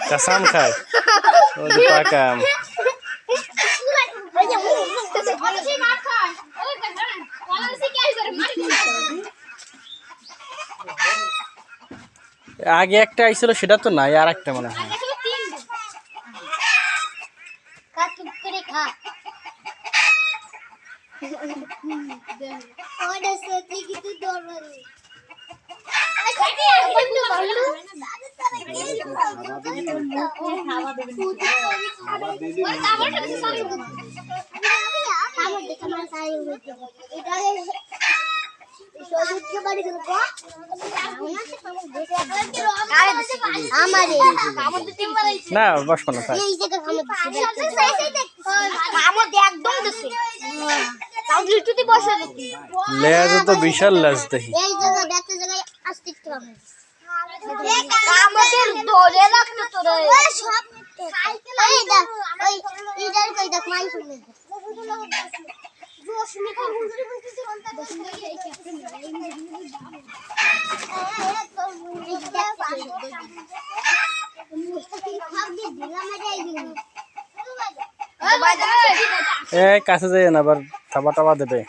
কাঁচা আম খায় ওই যে পাকা আম। আগে একটা আইছিল সেটা তো নাই, আর একটা মনে হয়। না বসবো না থাক। লেজ তো বিশাল লেজ দেখি। কাছে যাই না, আবার থাবা টাবা দেবে।